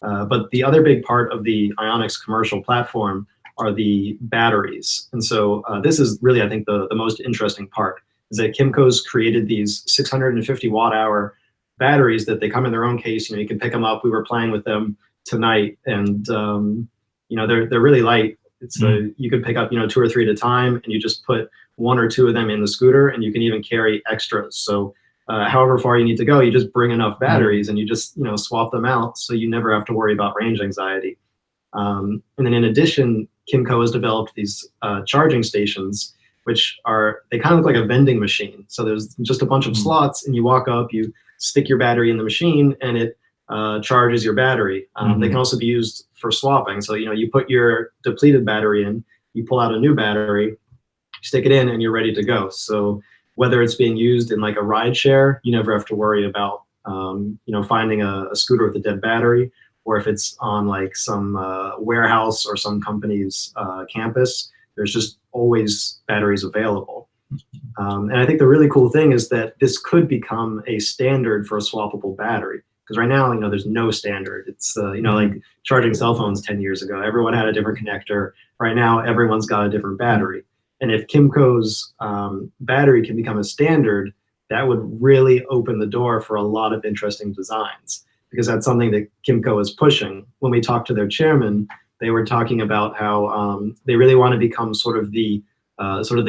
But the other big part of the Ionix commercial platform are the batteries. And so this is really, I think, the most interesting part, is that Kimco's created these 650 watt hour batteries that they come in their own case. You can pick them up. We were playing with them tonight, and they're really light. It's you could pick up 2 or 3 at a time, and you just put 1 or 2 of them in the scooter, and you can even carry extras. So however far you need to go, you just bring enough batteries and you just swap them out, so you never have to worry about range anxiety. And then in addition, Kimco has developed these charging stations, which they kind of look like a vending machine. So there's just a bunch of slots, and you walk up, you stick your battery in the machine, and it charges your battery. They can also be used for swapping. So you put your depleted battery in, you pull out a new battery, stick it in, and you're ready to go. So whether it's being used in like a ride share, you never have to worry about finding a scooter with a dead battery, or if it's on like some warehouse or some company's campus, there's just always batteries available. And I think the really cool thing is that this could become a standard for a swappable battery. Because right now, there's no standard. It's like charging cell phones 10 years ago. Everyone had a different connector. Right now, everyone's got a different battery. And if Kimco's battery can become a standard, that would really open the door for a lot of interesting designs, because that's something that Kimco is pushing. When we talked to their chairman, they were talking about how they really want to become sort of the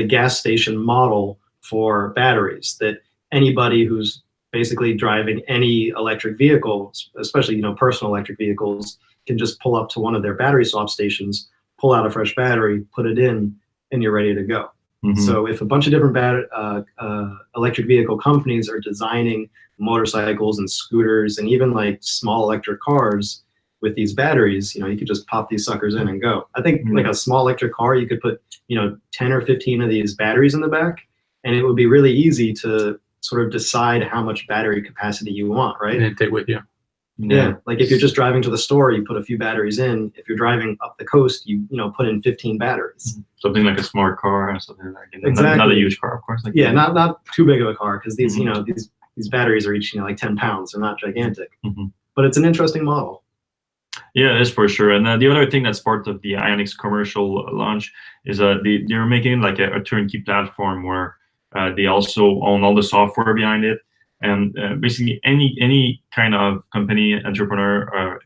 gas station model for batteries, that anybody who's basically driving any electric vehicle, especially personal electric vehicles, can just pull up to one of their battery swap stations, pull out a fresh battery, put it in, and you're ready to go. So if a bunch of different electric vehicle companies are designing motorcycles and scooters and even like small electric cars with these batteries, you could just pop these suckers in and go. I think like a small electric car, you could put 10 or 15 of these batteries in the back, and it would be really easy to sort of decide how much battery capacity you want, right? And take with you. Yeah, like if you're just driving to the store, you put a few batteries in. If you're driving up the coast, you put in 15 batteries. Something like a smart car or something like that. Exactly. Not a huge car, of course. Like not too big of a car, because these these batteries are each like 10 pounds. They're not gigantic, but it's an interesting model. Yeah, it's for sure. And the other thing that's part of the Ionix commercial launch is they're making like a turnkey platform where they also own all the software behind it. And basically any kind of company, entrepreneur, or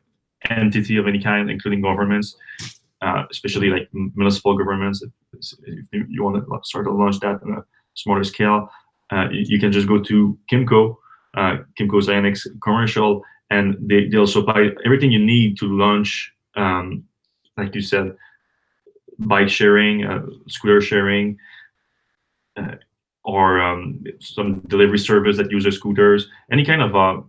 entity of any kind, including governments, especially like municipal governments, if you want to start to launch that on a smaller scale, you can just go to Kimco's Ionix commercial, and they'll supply everything you need to launch, like you said, bike sharing, scooter sharing, or some delivery service that uses scooters, any kind of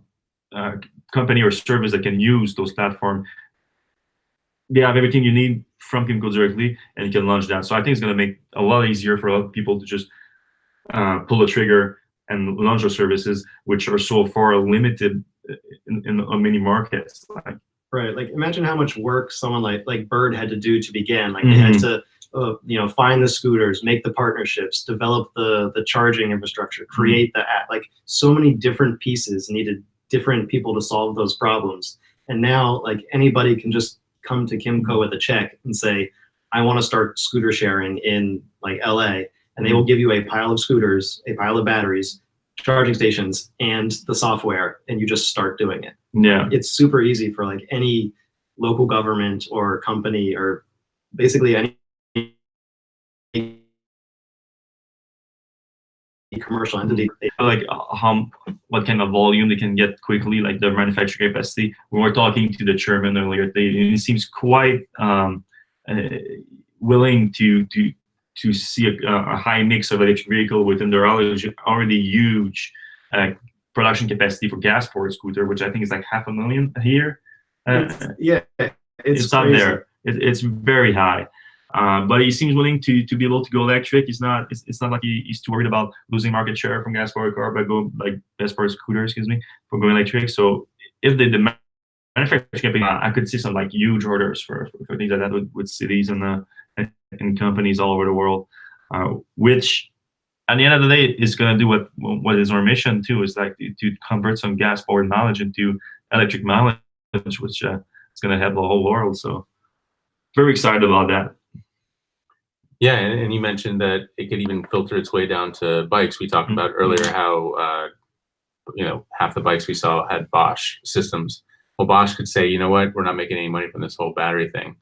company or service that can use those platforms. They have everything you need from Kimco directly, and you can launch that. So I think it's going to make a lot easier for a lot of people to just pull the trigger and launch those services, which are so far limited in many markets. Right. Like imagine how much work someone like Bird had to do to begin. Like they had to find the scooters, make the partnerships, develop the charging infrastructure, create the app. Like so many different pieces needed different people to solve those problems. And now like anybody can just come to Kimco with a check and say, I want to start scooter sharing in like LA. And they will give you a pile of scooters, a pile of batteries, charging stations, and the software, and you just start doing it. Yeah. It's super easy for like any local government or company or basically any commercial entity. Like what kind of volume they can get quickly, like the manufacturing capacity. We were talking to the chairman earlier today, and he seems quite willing to see a high mix of electric vehicle within their already huge production capacity for gas-powered scooter, which I think is like 500,000 a year. It's up crazy. there. It's very high. But he seems willing to be able to go electric. It's not like he's too worried about losing market share from gas-powered car by going like gas-powered scooter, for going electric. So if they demand manufacturing, I could see some like huge orders for things like that with cities and companies all over the world, which at the end of the day is going to do what is our mission too, is like to convert some gas-powered mileage into electric mileage, which is going to help the whole world. So very excited about that. Yeah, and you mentioned that it could even filter its way down to bikes. We talked about earlier how half the bikes we saw had Bosch systems. Well, Bosch could say, you know what, we're not making any money from this whole battery thing.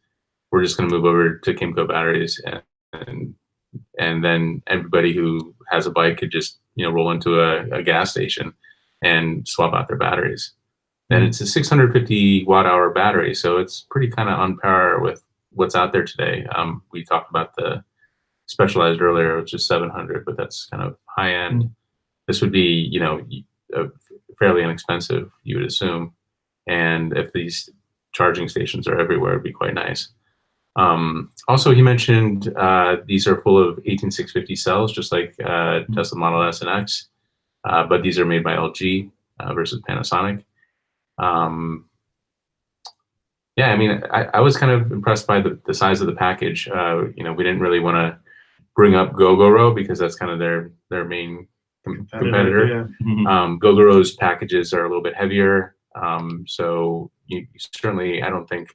We're just going to move over to Kymco batteries, and then everybody who has a bike could just roll into a gas station and swap out their batteries. And it's a 650 watt-hour battery, so it's pretty kind of on par with what's out there today. We talked about the Specialized earlier, which is 700, but that's kind of high end. This would be fairly inexpensive, you would assume, and if these charging stations are everywhere, it'd be quite nice. Also, he mentioned these are full of 18650 cells, just like Tesla Model S and X, but these are made by LG versus Panasonic. Yeah, I mean, I was kind of impressed by the size of the package. We didn't really want to bring up Gogoro because that's kind of their main competitor. Yeah. Gogoro's packages are a little bit heavier, so you certainly, I don't think,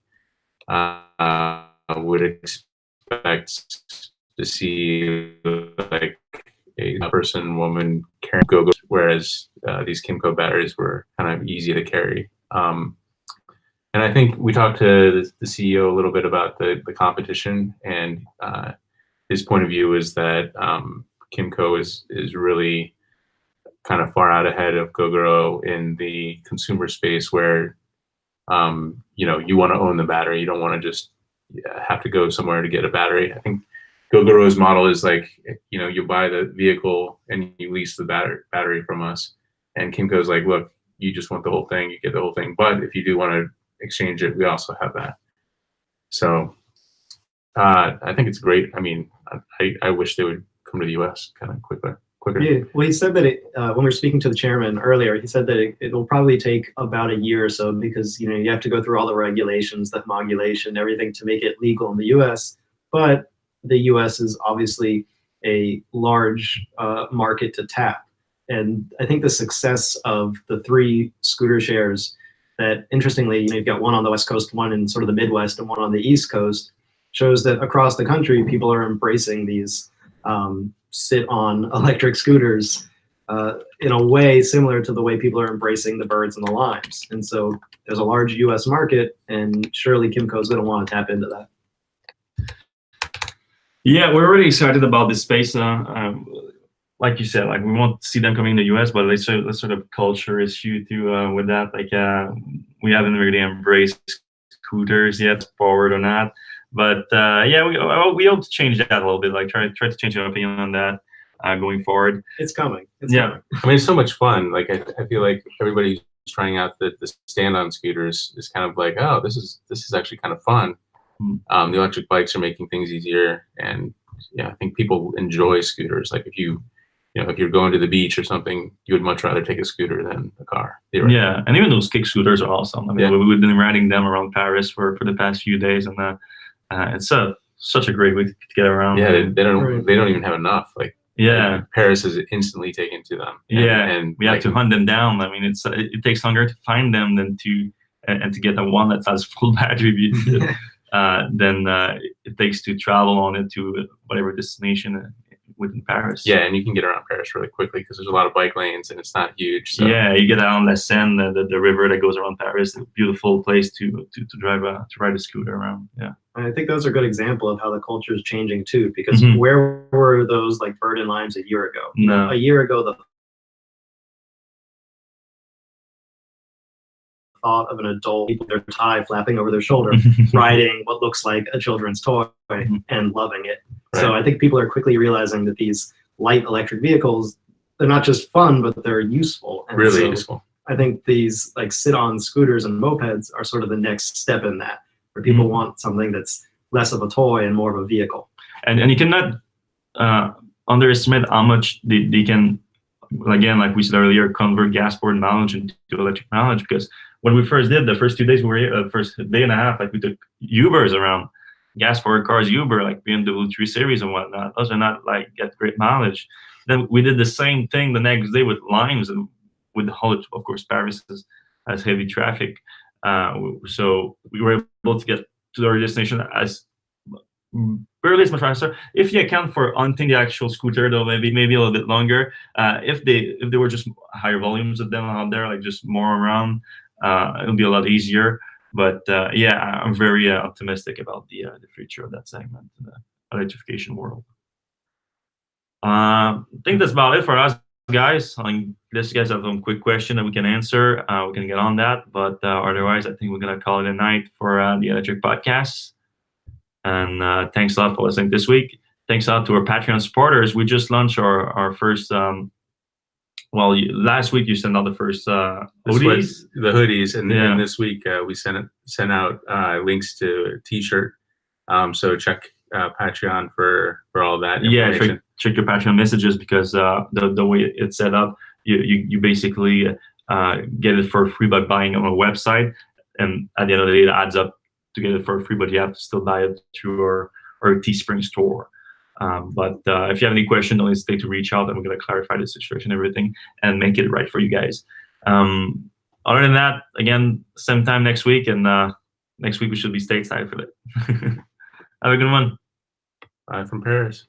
would expect to see like a woman carrying Gogo, whereas these Kymco batteries were kind of easy to carry. And I think we talked to the CEO a little bit about the competition, and his point of view is that Kymco is really kind of far out ahead of Gogoro in the consumer space, where you want to own the battery. You don't want to just have to go somewhere to get a battery. I think Gogoro's model is like, you buy the vehicle and you lease the battery from us, and Kymco's like, look, you just want the whole thing, you get the whole thing, but if you do want to exchange it, we also have that. So I think it's great. I mean, I wish they would come to the US kind of quicker. Yeah, well, he said that when we were speaking to the chairman earlier, he said that it will probably take about a year or so, because you have to go through all the regulations, the homologation, everything to make it legal in the US. But the US is obviously a large market to tap. And I think the success of the 3 scooter shares that, interestingly, you've got one on the West Coast, one in sort of the Midwest, and one on the East Coast, shows that across the country, people are embracing these sit-on electric scooters in a way similar to the way people are embracing the Birds and the Limes. And so there's a large US market, and surely Kymco is going to want to tap into that. Yeah, we're really excited about this space. Like you said, like we won't see them coming in the US, but it's a sort of culture issue too with that. Like we haven't really embraced scooters yet, forward or not. But yeah, we hope to change that a little bit. Like try to change our opinion on that going forward. It's coming. Coming. I mean, it's so much fun. Like I feel like everybody who's trying out the stand-on scooters is kind of like, oh, this is actually kind of fun. The electric bikes are making things easier, and yeah, I think people enjoy scooters. Like if you're going to the beach or something, you would much rather take a scooter than a car. Yeah, and even those kick scooters are awesome. I mean, we've been riding them around Paris for the past few days, and it's such a great way to get around. Yeah, they don't even have enough. Like Paris is instantly taken to them. And we have to hunt them down. I mean, it takes longer to find them than to get the one that has full battery than it takes to travel on it to whatever destination within Paris. Yeah, and you can get around Paris really quickly because there's a lot of bike lanes and it's not huge. So. Yeah, you get out on La Seine, the river that goes around Paris. A beautiful place to ride a scooter around. Yeah. I think those are a good example of how the culture is changing too, because Mhm. where were those like bird and limes a year ago? No. A year ago, the thought of an adult with their tie flapping over their shoulder, riding what looks like a children's toy and loving it. Right. So I think people are quickly realizing that these light electric vehicles, they're not just fun, but they're useful. And Really so useful. I think these like sit-on scooters and mopeds are sort of the next step in that, where people want something that's less of a toy and more of a vehicle. And you cannot underestimate how much they can, again, like we said earlier, convert gas-powered mileage into electric mileage. Because when we first did the first 2 days, we were here, first day and a half, like we took Ubers around, gas-powered cars, Uber, like BMW 3 Series and whatnot. Those are not like get great mileage. Then we did the same thing the next day with limes, and with the whole, of course, Paris has heavy traffic. So we were able to get to our destination as barely as much faster. If you account for hunting the actual scooter, though, maybe a little bit longer. If they were just higher volumes of them out there, like just more around, it'll be a lot easier. But yeah, I'm very optimistic about the future of that segment, the electrification world. I think that's about it for us, guys. Unless you guys have some quick question that we can answer, we can get on that. But otherwise, I think we're gonna call it a night for the Electrek Podcast. And thanks a lot for listening this week. Thanks a lot to our Patreon supporters. We just launched our first. Last week you sent out the first hoodies. The hoodies, and this week we sent out links to a T-shirt. So check Patreon for all that information. Yeah, check your Patreon messages, because the way it's set up, you basically get it for free by buying on a website, and at the end of the day, it adds up to get it for free, but you have to still buy it through our Teespring store. But if you have any question, don't hesitate to reach out, and we're going to clarify the situation and everything and make it right for you guys. Other than that, again, same time next week, and next week we should be stateside for it. Have a good one. Bye from Paris.